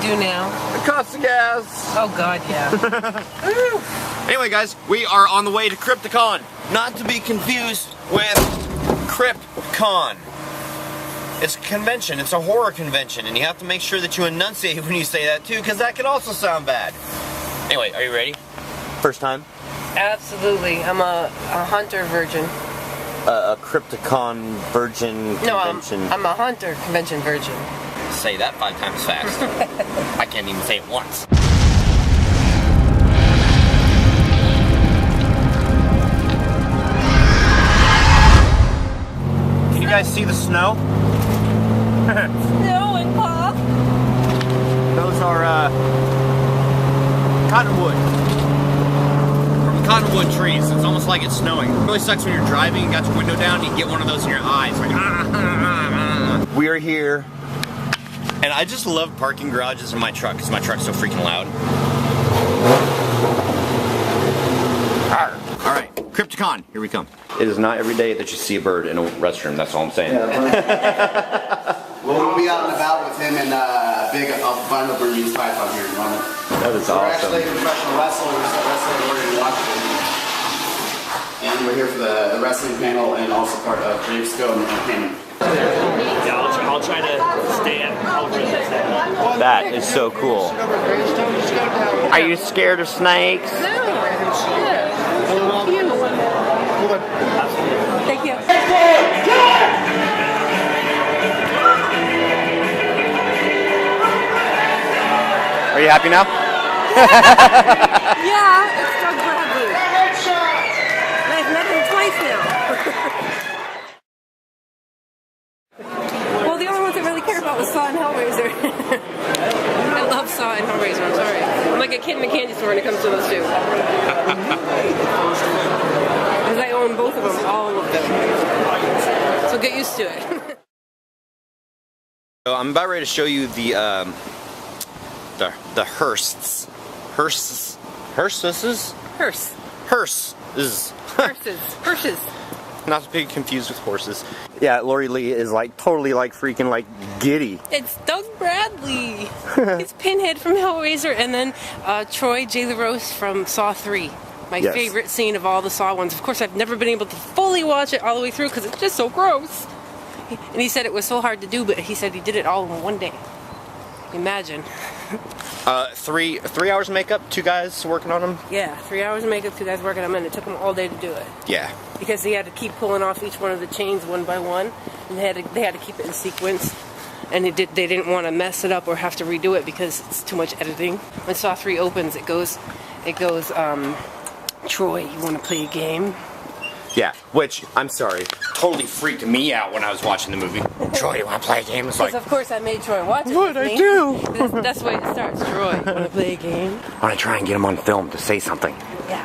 do now? It costs the gas. Oh God, yeah. Anyway, guys, we are on the way to Crypticon. Not to be confused with Crypticon. It's a convention. It's a horror convention, and you have to make sure that you enunciate when you say that too, because that can also sound bad. Anyway, are you ready? First time? Absolutely. I'm a hunter virgin. A Crypticon virgin convention. No, I'm a hunter convention virgin. Say that 5 times fast. I can't even say it once. Can you guys see the snow? Snowing, Pa. Those are cottonwood. From cottonwood trees. It's almost like it's snowing. It really sucks when you're driving and got your window down and you get one of those in your eyes. Like, we are here. And I just love parking garages in my truck because my truck's so freaking loud. Alright, Crypticon, here we come. It is not every day that you see a bird in a restroom, that's all I'm saying. Yeah, we'll be out and about with him in a big vinyl Burmese python here in London. That is awesome. We're actually professional wrestlers that wrestle in Oregon, Washington. And we're here for the wrestling panel and also part of James Go and Entertainment. Yeah, I'll try to stay at Hellmouth. That is so cool. Are you scared of snakes? No. Thank you. Are you happy now? Yeah, it's so Bradley. I've met him twice now. Well, the only ones I really cared about was Saw and Hellraiser. I love Saw and Hellraiser, I'm sorry. I'm like a kid in a candy store when it comes to those two. Because I own both of them, all of them. So get used to it. So I'm about ready to show you the hearses. Hearses. Hearses? Hearse. Hearses. Hearses. Not to be confused with horses. Yeah, Lori Lee is like totally like freaking like giddy. It's Doug Bradley. It's Pinhead from Hellraiser, and then Troy J. LaRose from Saw 3. My favorite scene of all the Saw ones. Of course, I've never been able to fully watch it all the way through because it's just so gross. And he said it was so hard to do, but he said he did it all in one day. Imagine. 3 hours of makeup, 2 guys working on them? Yeah, 3 hours of makeup, 2 guys working on them, and it took them all day to do it. Yeah. Because he had to keep pulling off each one of the chains one by one, and they had to keep it in sequence. And they didn't want to mess it up or have to redo it because it's too much editing. When Saw 3 opens, it goes, Troy, you want to play a game? Yeah, which, I'm sorry, totally freaked me out when I was watching the movie. Troy, you want to play a game? It's like, of course I made Troy watch it. What I do? That's the way it starts. Troy, you want to play a game? I want to try and get him on film to say something. Yeah.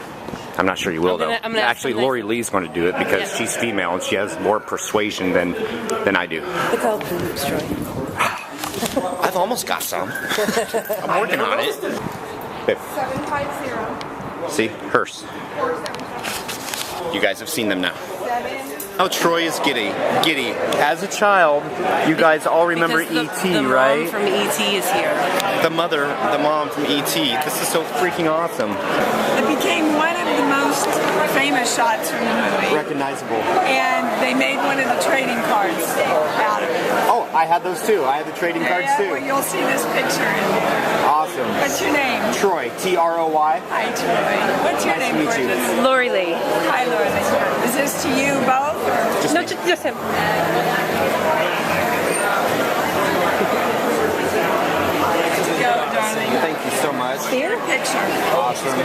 I'm not sure you will, though. Actually, nice. Lori Lee's going to do it because she's female and she has more persuasion than I do. Look how boobs, Troy. I've almost got some. I'm working on it. 750. See? Hearse. You guys have seen them now. Oh, Troy is giddy. As a child, you guys all remember E.T., right? The mom from E.T. is here. The mom from E.T. This is so freaking awesome. It became one of the most famous shots from the movie. Recognizable. And they made one of the trading cards out of it. Oh, I had those too. I had the trading cards too. Well, you'll see this picture in there. Awesome. What's your name? Troy. T-R-O-Y. Hi, Troy. What's your name, Nice to meet you. gorgeous? Lori Lee. Hi, Lori. Is this to you both? Or? No, just him. Go, darling. Thank you so much. Here? Picture. Awesome.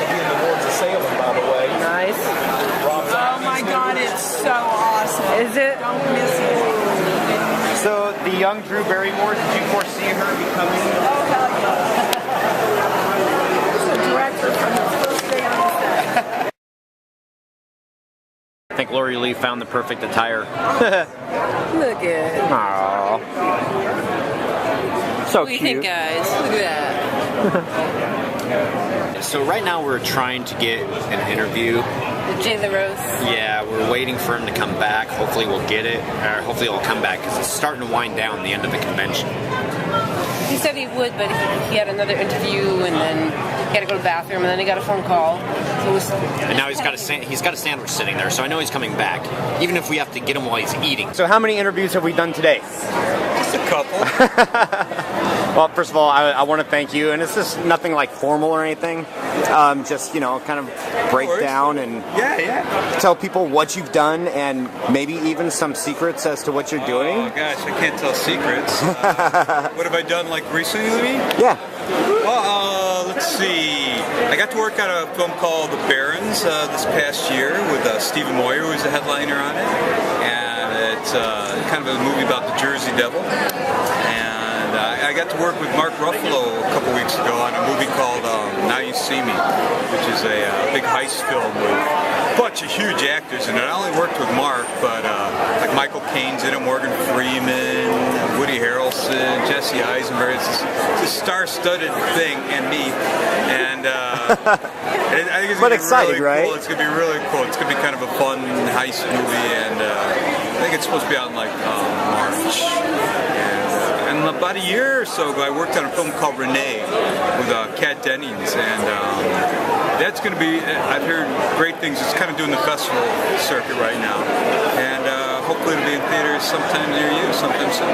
Nice. Oh my God, it's so awesome. Is it? Don't miss it. So, the young Drew Barrymore, did you foresee her becoming? Oh, hell yeah. This is the director from the first day on the set. I think Lori Lee found the perfect attire. Look at. Aww. So What do you cute. think, guys? Look at that. So right now we're trying to get an interview With Jay the Rose. Yeah, we're waiting for him to come back. Hopefully we'll get it. Or hopefully he'll come back because it's starting to wind down the end of the convention. He said he would, but he had another interview, and then he had to go to the bathroom, and then he got a phone call. So it was, and now he's got a sandwich sitting there, so I know he's coming back, even if we have to get him while he's eating. So how many interviews have we done today? Just a couple. Well, first of all, I want to thank you, and it's just nothing like formal or anything. Just, you know, kind of break down and tell people what you've done and maybe even some secrets as to what you're doing. Oh gosh, I can't tell secrets. What have I done like recently, you mean? Yeah. Well, let's see. I got to work on a film called The Barons this past year with Stephen Moyer, who was the headliner on it. And it's kind of a movie about the Jersey Devil. And I got to work with Mark Ruffalo a couple weeks ago on a movie called Now You See Me, which is a big heist film with a bunch of huge actors in it. I only worked with Mark, but like Michael Caine's in it, Morgan Freeman, Woody Harrelson, Jesse Eisenberg. It's a star-studded thing, and me. And I think it's but gonna be exciting, really right? cool. It's gonna be really cool. It's gonna be kind of a fun heist movie, and I think it's supposed to be out in like March. And about a year or so ago, I worked on a film called Renee with Kat Dennings, and that's going to be, I've heard great things. It's kind of doing the festival circuit right now, and hopefully it'll be in theaters sometime near you, sometime soon.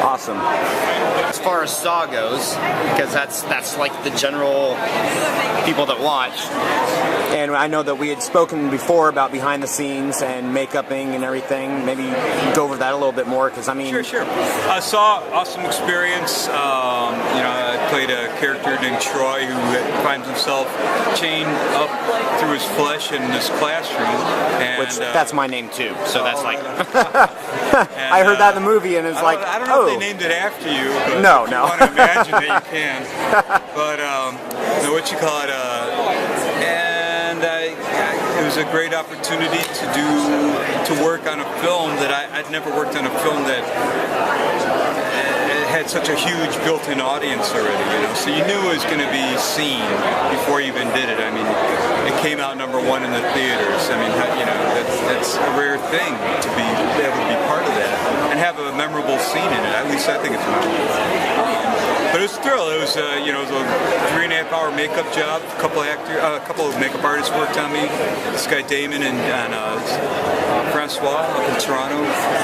Awesome. As far as Saw goes, because that's like the general people that watch. And I know that we had spoken before about behind the scenes and makeuping and everything. Maybe go over that a little bit more, because I mean... Sure. Saw, awesome experience. You know, I played a character named Troy who finds himself chained up through his flesh in this classroom. And, which, that's my name too, so that's like... and, I heard that in the movie and it's like, I don't know if they named it after you, but no, if you want to imagine that you can. But, what you call it, and it was a great opportunity to work on a film that I'd never worked on a film that had such a huge built-in audience already, you know. So you knew it was going to be seen before you even did it. I mean, it came out #1 in the theaters. I mean, you know, that's a rare thing to be able to be part of that and have a memorable scene in it. At least I think it's memorable. But it was a thrill. It was, you know, it was a 3.5-hour makeup job. A couple of makeup artists worked on me. This guy Damon and Francois up in Toronto,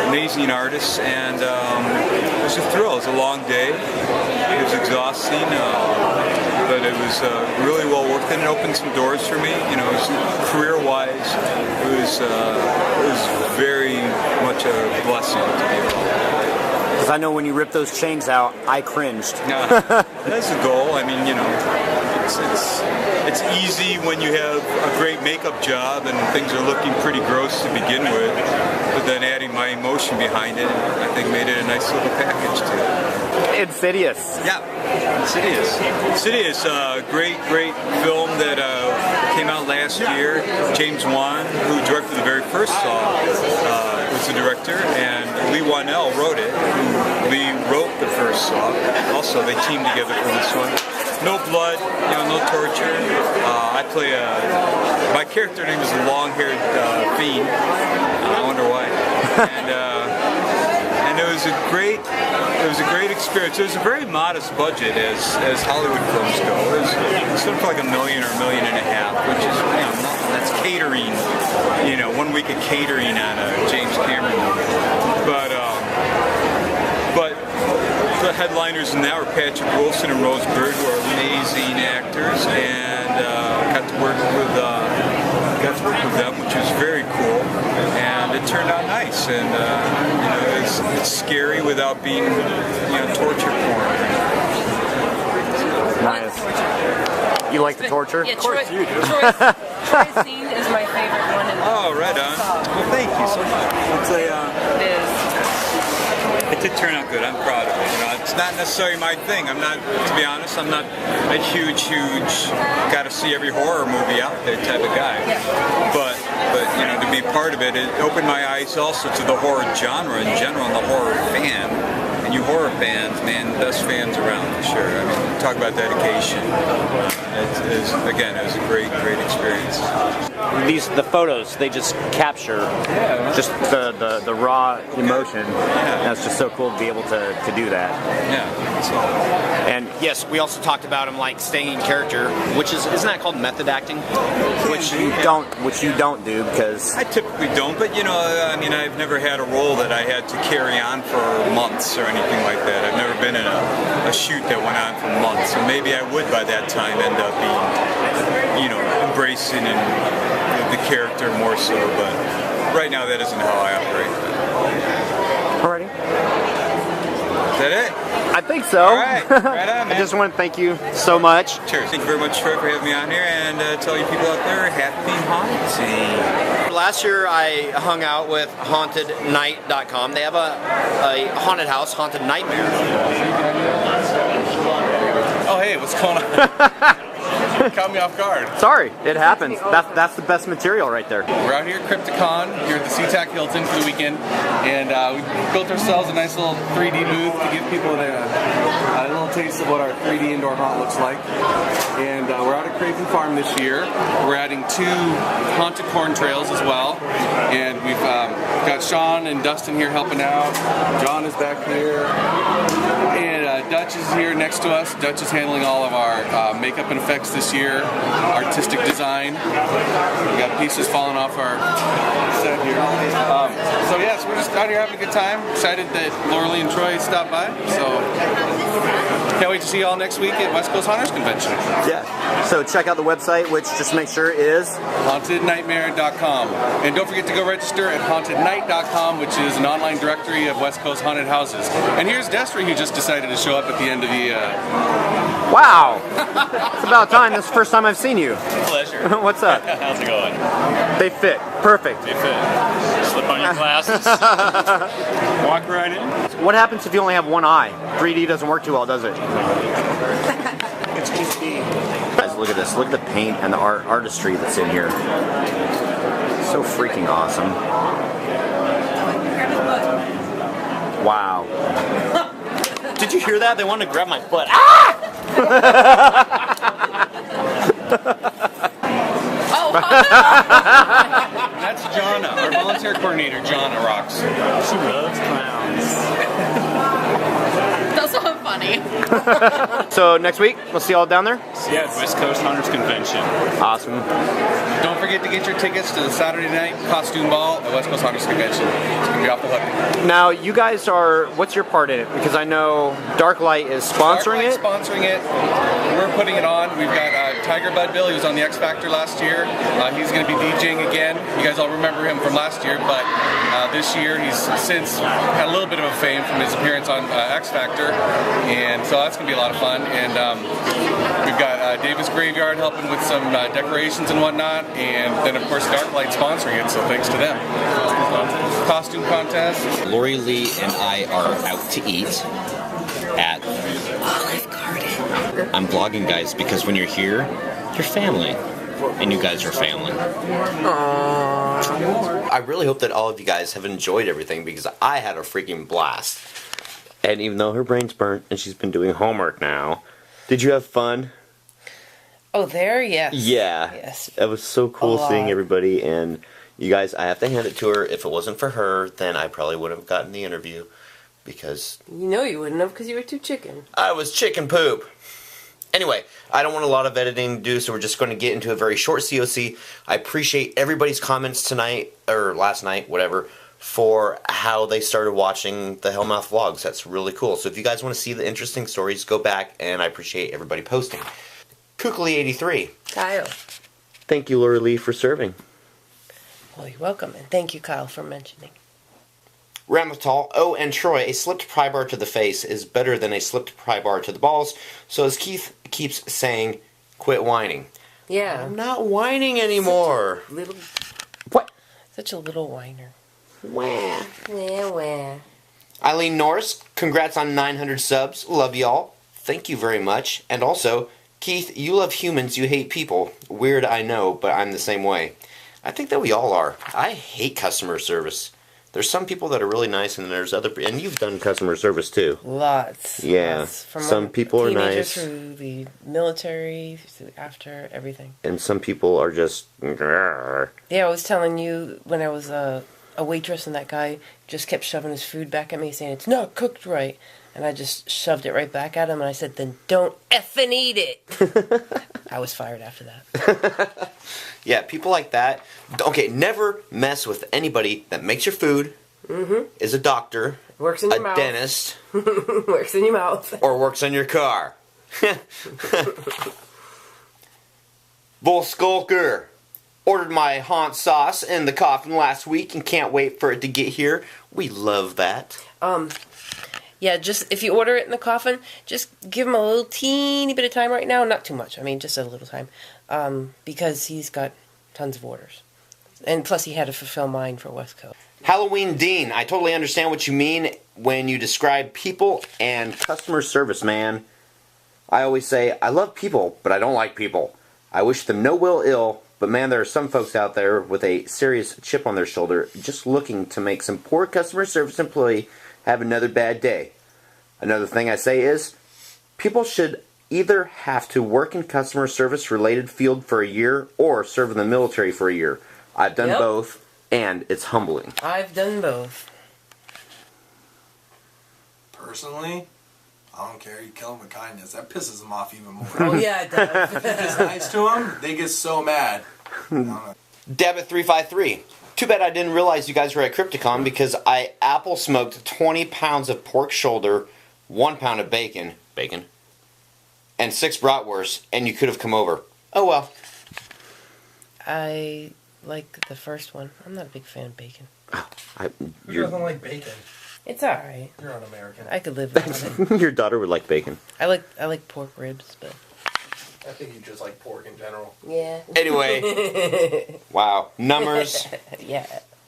amazing artists, and it was a thrill. It was a long day. It was exhausting, but it was really well worth it. It opened some doors for me. You know, it was, career-wise, it was very much a blessing to be involved. Because I know when you rip those chains out, I cringed. That's the goal. I mean, you know, it's easy when you have a great makeup job and things are looking pretty gross to begin with, but then adding my emotion behind it, I think made it a nice little package too. Insidious. Yeah, Insidious, great film that came out last year. James Wan, who directed the very first Saw, was the director, and Lee Wanell wrote it. Lee wrote the first Saw. Also, they teamed together for this one. No blood, you know, no torture. I play my character name is a long-haired fiend. I wonder why. And it was a great experience. It was a very modest budget as Hollywood films go. It was sort of like $1 million or $1.5 million, which is, you know, nothing. That's catering. You know, 1 week of catering on a James Cameron movie. But the headliners in that were Patrick Wilson and Rose Byrne, who are amazing actors, and got to work with them, which was very cool, and it turned out nice. And you know, it's scary without being, you know, torture porn. Nice. You like the torture? Yeah, of course you do. Troy's scene is my favorite one. Oh, right on. Well, thank you so much. It is. It did turn out good. I'm proud of it. You know, it's not necessarily my thing. I'm not, to be honest, I'm not a huge, got to see every horror movie out there type of guy. Yeah. But you know, to be part of it, it opened my eyes also to the horror genre in general and the horror fan. And you horror fans, man, the best fans around for sure. I mean, talk about dedication. It was a great experience. the photos, they just capture just the raw emotion. That's just so cool to be able to do that. Yeah. And yes, we also talked about him like staying in character, which isn't that called method acting? Which you don't do because I typically don't, but you know, I mean, I've never had a role that I had to carry on for months or anything like that. I've never been in a shoot that went on for months, and maybe I would by that time end up being, you know, embracing and the character more so. But right now, that isn't how I operate. Alrighty. Is that it? I think so. All right, right on, man. I just want to thank you so much. Sure. Thank you very much, Troy, for having me on here, and tell you people out there, happy haunting. Last year I hung out with HauntedNight.com. They have a haunted house, Haunted Nightmare. Oh hey, what's going on? Caught me off guard. Sorry, it happens. That's the best material right there. We're out here at Crypticon, here at the SeaTac Hilton for the weekend, and we built ourselves a nice little 3D booth to give people a little taste of what our 3D indoor haunt looks like. And we're out at Craven Farm this year. We're adding 2 haunted corn trails as well, and we've got Sean and Dustin here helping out. John is back here, and Dutch is here next to us. Dutch is handling all of our makeup and effects this year, artistic design. We got pieces falling off our set here. So yeah, so we're just out here having a good time. Excited that Lauralee and Troy stopped by. So can't wait to see you all next week at West Coast Haunters Convention. Yeah. So check out the website, which just make sure is HauntedNightmare.com. And don't forget to go register at HauntedNight.com, which is an online directory of West Coast haunted houses. And here's Destry, who just decided to show up at the end of the... Wow! It's about time. This is the first time I've seen you. Pleasure. What's up? How's it going? They fit. Perfect. They fit. Slip on your glasses. Walk right in. What happens if you only have one eye? 3D doesn't work too well, does it? It's just me. Guys, look at this. Look at the paint and the artistry that's in here. So freaking awesome. Wow. Did you hear that? They wanted to grab my foot. Ah! That's Jonna, our volunteer coordinator. Jonna rocks. She loves clowns. That's so funny. So next week, we'll see you all down there? Yes. West Coast Hunters Convention. Awesome. Don't forget to get your tickets to the Saturday night costume ball at West Coast Haunters Convention. It's going to be off the hook. Now, you guys are, what's your part in it? Because I know Darklight is sponsoring it. Sponsoring it. We're putting it on. We've got Tiger Bud Bill. He was on the X Factor last year. He's going to be DJing again. You guys all remember him from last year, but this year he's since had a little bit of a fame from his appearance on X Factor, and so that's going to be a lot of fun. And we've got Davis Graveyard helping with some decorations and whatnot, and then of course Darklight sponsoring it, so thanks to them. Costume contest. Lori Lee and I are out to eat at Olive Garden. I'm vlogging, guys, because when you're here, you're family. And you guys are family. I really hope that all of you guys have enjoyed everything, because I had a freaking blast. And even though her brain's burnt and she's been doing homework now, did you have fun? Oh, there? Yes. Yeah. Yes. It was so cool seeing everybody, and you guys, I have to hand it to her. If it wasn't for her, then I probably wouldn't have gotten the interview, because... You know you wouldn't have, because you were too chicken. I was chicken poop. Anyway, I don't want a lot of editing to do, so we're just going to get into a very short COC. I appreciate everybody's comments tonight, or last night, whatever, for how they started watching the Hellmouth vlogs. That's really cool. So if you guys want to see the interesting stories, go back, and I appreciate everybody posting. Kukuli83. Kyle. Thank you, Laura Lee, for serving. Well, you're welcome, and thank you, Kyle, for mentioning. Ramathal, oh, and Troy, a slipped pry bar to the face is better than a slipped pry bar to the balls. So as Keith keeps saying, quit whining. Yeah. I'm not whining anymore. Such a little whiner. Wah. Wah, wah. Eileen Norris, congrats on 900 subs. Love y'all. Thank you very much. And also, Keith, you love humans, you hate people. Weird, I know, but I'm the same way. I think that we all are. I hate customer service. There's some people that are really nice, and there's other. And you've done customer service too. Lots. Yeah. Lots. From Some people are teenager nice. through the military, through after everything. And some people are just. Yeah, I was telling you when I was a waitress, and that guy just kept shoving his food back at me, saying it's not cooked right, and I just shoved it right back at him, and I said, "Then don't effing eat it." I was fired after that. Yeah, people like that. Okay, never mess with anybody that makes your food, is a doctor, Works in your a mouth. dentist, Works in your mouth. or works on your car. Bull Skulker. Ordered my haunt sauce in the coffin last week and can't wait for it to get here. We love that. Yeah, just if you order it in the coffin, just give him a little teeny bit of time right now. Not too much. I mean, just a little time. Because he's got tons of orders. And plus he had to fulfill mine for West Coast. Halloween Dean, I totally understand what you mean when you describe people and customer service, man. I always say, I love people, but I don't like people. I wish them no ill, but man, there are some folks out there with a serious chip on their shoulder just looking to make some poor customer service employee have another bad day. Another thing I say is, people should either have to work in customer service related field for a year or serve in the military for a year. I've done both, and it's humbling. I've done both. Personally, I don't care. You kill them with kindness. That pisses them off even more. Oh yeah, it does. If it's nice to them, they get so mad. Debit353. Too bad I didn't realize you guys were at Crypticon because I apple smoked 20 pounds of pork shoulder, 1 pound of bacon, and 6 bratwursts, and you could have come over. Oh well. I like the first one. I'm not a big fan of bacon. Who doesn't like bacon? It's alright. You're un-American. I could live without it. Your daughter would like bacon. I like pork ribs, but I think you just like pork in general. yeah. Anyway, wow, numbers. Yeah.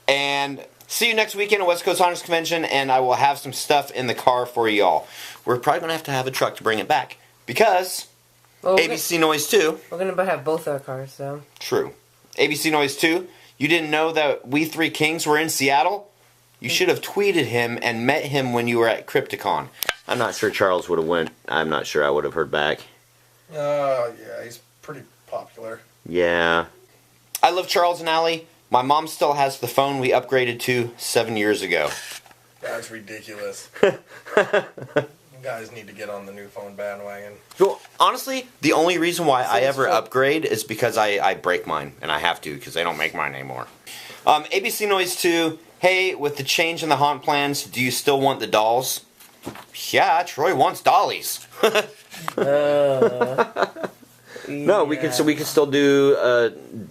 And see you next weekend at West Coast Honors Convention, and I will have some stuff in the car for y'all. We're probably going to have a truck to bring it back, because ABC Noise 2... We're going to have both our cars, so... True. ABC Noise 2, you didn't know that We Three Kings were in Seattle? You should have tweeted him and met him when you were at Crypticon. I'm not sure Charles would have went. I'm not sure I would have heard back. Yeah, he's pretty popular. Yeah. I love Charles and Allie. My mom still has the phone we upgraded to 7 years ago. That's ridiculous. You guys need to get on the new phone bandwagon. Well, honestly, the only reason why I ever upgrade is because I break mine, and I have to because they don't make mine anymore. ABC Noise 2, hey, with the change in the haunt plans, do you still want the dolls? Yeah, Troy wants dollies. No, we could still do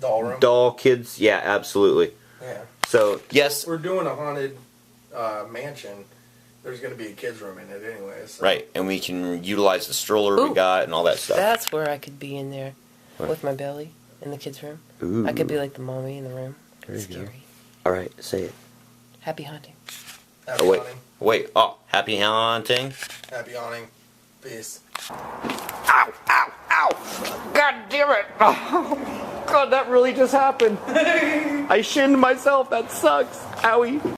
Doll room? doll kids. Yeah, absolutely. Yeah. So yes, We're doing a haunted mansion. There's going to be a kids room in it anyway. So. right, and we can utilize the stroller we got and all that stuff. That's where I could be in there What? with my belly in the kids' room. Ooh. I could be like the mommy in the room. There you Scary. go. All right, say it. Happy hunting. Happy Oh wait, haunting. wait. Oh, happy hunting. Happy haunting. Peace. Ow, ow, ow! God damn it! Oh, God, that really just happened. I shinned myself. That sucks. Owie.